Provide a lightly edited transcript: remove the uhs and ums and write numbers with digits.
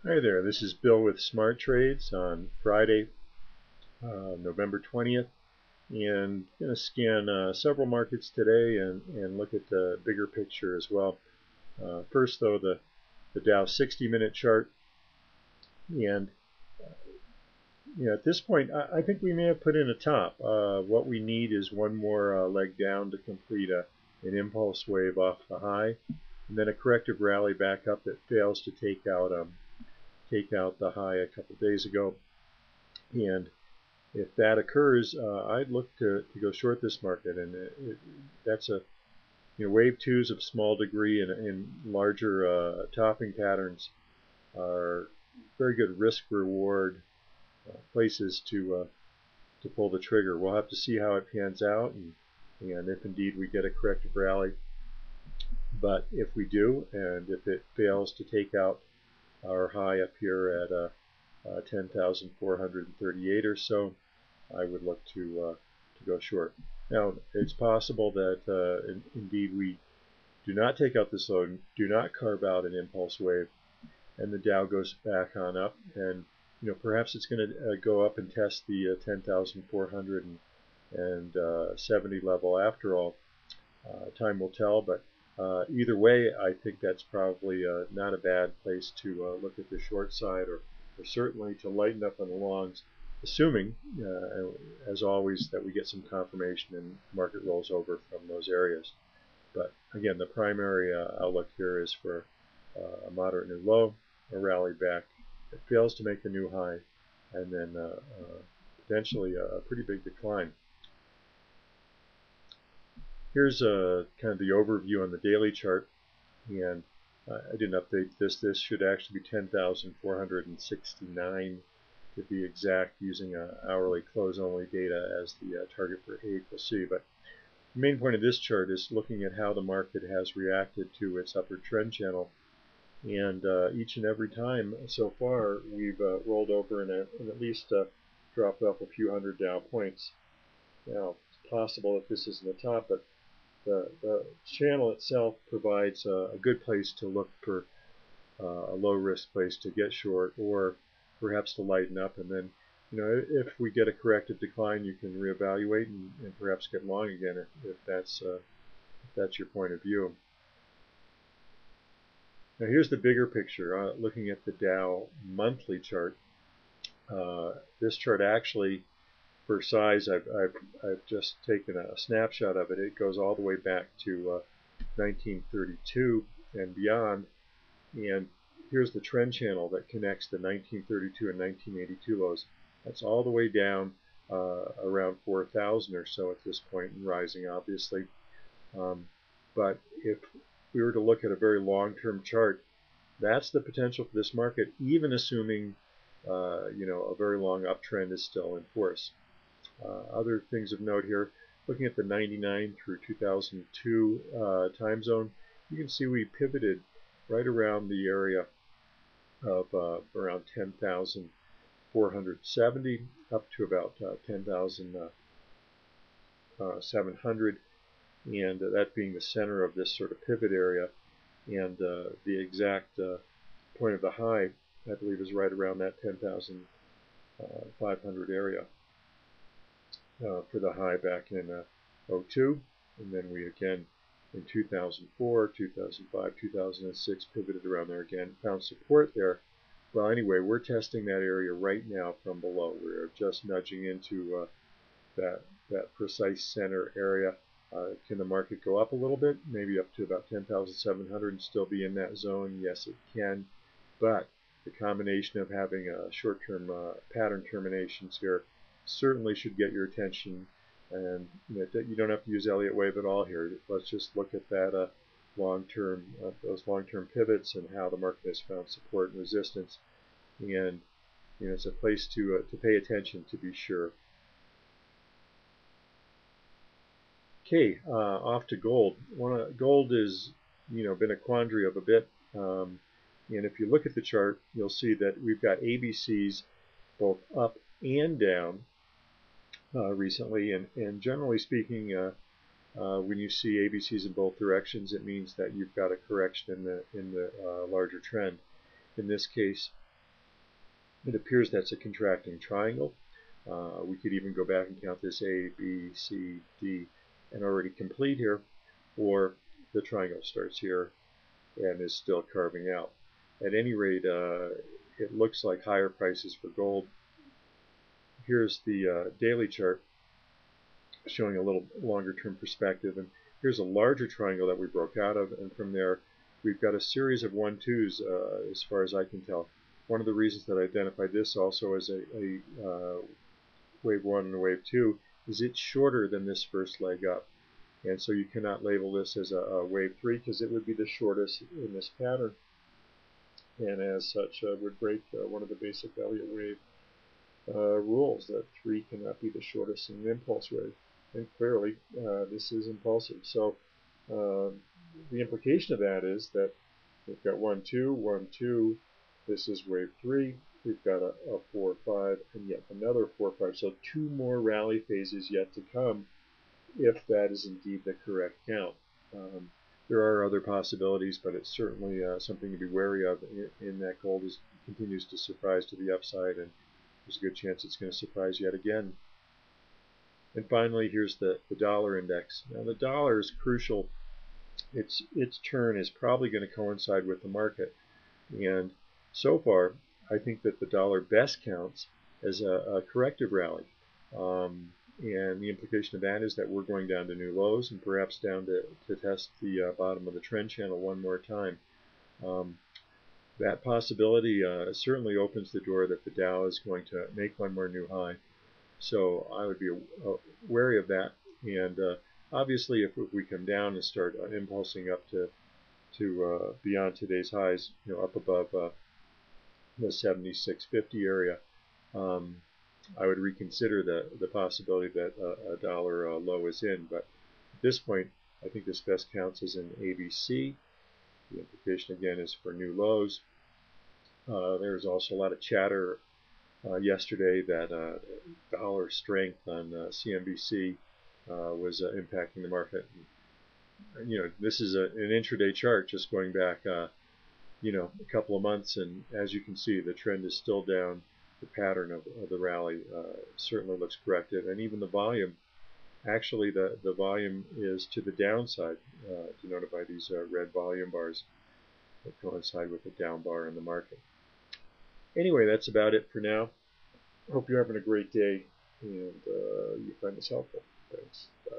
Hi there, this is Bill with Smart Trades on Friday, November 20th, and going to scan several markets today and look at the bigger picture as well. First, though, the Dow 60-minute chart, and at this point, I think we may have put in a top. What we need is one more leg down to complete an impulse wave off the high, and then a corrective rally back up that fails to take out the high a couple days ago. And if that occurs, I'd look to go short this market, and that's a wave twos of small degree and larger topping patterns are very good risk reward places to pull the trigger. We'll have to see how it pans out, and if indeed we get a corrective rally. But if we do, and if it fails to take out our high up here at 10,438 or so, I would look to go short. Now, it's possible that indeed we do not take out this low, do not carve out an impulse wave, and the Dow goes back on up, and perhaps it's going to go up and test the 10,470 level after all. Time will tell, but either way, I think that's probably not a bad place to look at the short side, or certainly to lighten up on the longs, assuming, as always, that we get some confirmation and market rolls over from those areas. But again, the primary outlook here is for a moderate new low, a rally back that fails to make a new high, and then potentially a pretty big decline. Here's kind of the overview on the daily chart, and I didn't update this. This should actually be 10,469 to be exact, using hourly close-only data as the target for A equals C. But the main point of this chart is looking at how the market has reacted to its upward trend channel, and each and every time so far we've rolled over and at least dropped off a few hundred Dow points. Now, it's possible that this isn't the top, but the channel itself provides a good place to look for a low risk place to get short, or perhaps to lighten up, and then if we get a corrective decline, you can reevaluate and perhaps get long again if that's your point of view. Now here's the bigger picture, looking at the Dow monthly chart. This chart actually, for size, I've just taken a snapshot of it. It goes all the way back to 1932 and beyond, and here's the trend channel that connects the 1932 and 1982 lows. That's all the way down around 4,000 or so at this point, and rising obviously. But if we were to look at a very long-term chart, that's the potential for this market, even assuming a very long uptrend is still in force. Other things of note here, looking at the 99 through 2002 time zone, you can see we pivoted right around the area of around 10,470 up to about 10,700, and that being the center of this sort of pivot area, and the exact point of the high, I believe, is right around that 10,500 area for the high back in 02, and then we again in 2004, 2005, 2006 pivoted around there again, found support there. Well, anyway, we're testing that area right now from below. We're just nudging into that precise center area. Can the market go up a little bit, maybe up to about 10,700 and still be in that zone? Yes, it can, but the combination of having short-term pattern terminations here certainly should get your attention, and you don't have to use Elliott wave at all here. Let's just look at that those long-term pivots and how the market has found support and resistance, and it's a place to pay attention, to be sure. Okay, off to gold. Gold is been a quandary of a bit, and if you look at the chart, you'll see that we've got ABCs both up and down recently, and generally speaking, when you see ABCs in both directions, it means that you've got a correction in the larger trend. In this case, It appears that's a contracting triangle. We could even go back and count this A, B, C, D, and already complete here, or the triangle starts here and is still carving out. At any rate, it looks like higher prices for gold. Here's the daily chart showing a little longer term perspective, and here's a larger triangle that we broke out of, and from there we've got a series of 1-2s as far as I can tell. One of the reasons that I identified this also as a wave 1 and a wave 2 is it's shorter than this first leg up, and so you cannot label this as a wave 3 because it would be the shortest in this pattern, and as such would break one of the basic Elliott wave rules that 3 cannot be the shortest in an impulse wave, and clearly this is impulsive. So the implication of that is that we've got 1-2, 1-2, this is wave 3, we've got a 4-5, and yet another 4-5, so 2 more rally phases yet to come, if that is indeed the correct count. There are other possibilities, but it's certainly something to be wary of in that gold continues to surprise to the upside, and there's a good chance it's going to surprise yet again. And finally, here's the dollar index. Now the dollar is crucial. Its turn is probably going to coincide with the market, and so far I think that the dollar best counts as a corrective rally, and the implication of that is that we're going down to new lows and perhaps down to test the bottom of the trend channel one more time. That possibility certainly opens the door that the Dow is going to make one more new high, so I would be wary of that. And obviously if we come down and start impulsing up to beyond today's highs, up above the 76.50 area, I would reconsider the possibility that a dollar low is in. But at this point, I think this best counts as an ABC. The implication again is for new lows. There was also a lot of chatter yesterday that dollar strength on CNBC was impacting the market. This is an intraday chart just going back a couple of months, and as you can see, the trend is still down. The pattern of the rally certainly looks corrective, and even the volume, actually the volume is to the downside, denoted by these red volume bars that coincide with the down bar in the market. Anyway, that's about it for now. Hope you're having a great day, and you find this helpful. Thanks. Bye.